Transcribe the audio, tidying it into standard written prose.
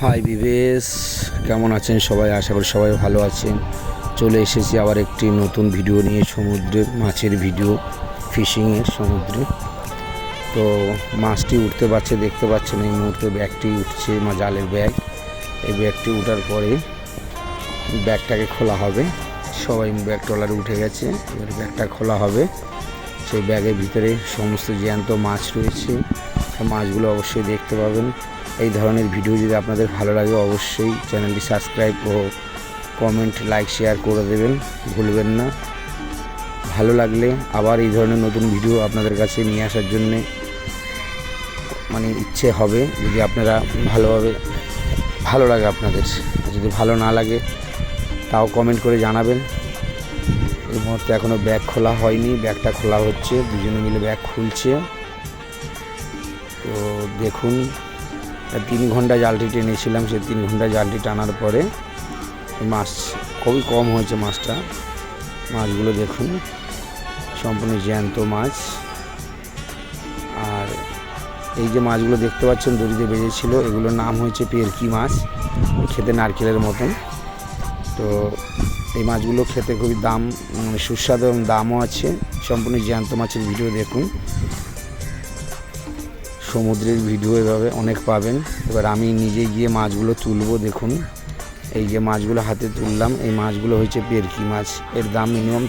High বিবেশ, কেমন আছেন সবাই? আশা করি সবাই ভালো আছেন। চলে এসেছি আবার একটি নতুন ভিডিও নিয়ে, সমুদ্রের মাছের ভিডিও, ফিশিংয়ের সমুদ্রে। তো মাছটি উঠতে পারছে, দেখতে পাচ্ছেন এই মুহূর্তে ব্যাগটি উঠছে, জালের ব্যাগ। এই ব্যাগটি উঠার পরে ব্যাগটাকে খোলা হবে। সবাই ব্যাগ ট্রলারে উঠে গেছে, এবার ব্যাগটা খোলা হবে। সেই ব্যাগের ভিতরে সমস্ত জ্যান্ত মাছ রয়েছে, মাছগুলো অবশ্যই দেখতে পাবেন। এই ধরনের ভিডিও যদি আপনাদের ভালো লাগে অবশ্যই চ্যানেলটি সাবস্ক্রাইব ও কমেন্ট, লাইক, শেয়ার করে দেবেন, ভুলবেন না। ভালো লাগলে আবার এই ধরনের নতুন ভিডিও আপনাদের কাছে নিয়ে আসার জন্যে ইচ্ছে হবে, যদি আপনারা ভালো লাগে আপনাদের। যদি ভালো না লাগে তাও কমেন্ট করে জানাবেন। এই মুহূর্তে এখনও ব্যাগ খোলা হয়নি, ব্যাগটা খোলা হচ্ছে, দুজনে মিলে ব্যাগ খুলছে। তো দেখুন, 3 ঘন্টা জালটি টেনেছিলাম, সেই 3 ঘন্টা জালটি টানার পরে মাছ খুবই কম হয়েছে। মাছগুলো দেখুন, সম্পূর্ণ জ্যান্ত মাছ। আর এই যে মাছগুলো দেখতে পাচ্ছেন দড়িতে বেজেছিল, এগুলোর নাম হয়েছে পেরকি মাছ, খেতে নারকেলের মতন। তো এই মাছগুলো খেতে খুবই সুস্বাদু এবং দামও আছে। সম্পূর্ণ জ্যান্ত মাছের ভিডিও দেখুন, সমুদ্রের ভিডিও এভাবে অনেক পাবেন। এবার আমি নিজে গিয়ে মাছগুলো তুলবো। দেখুন, এই যে মাছগুলো হাতে তুললাম, এই মাছগুলো হয়েছে পেরকি মাছ। এর দাম মিনিমাম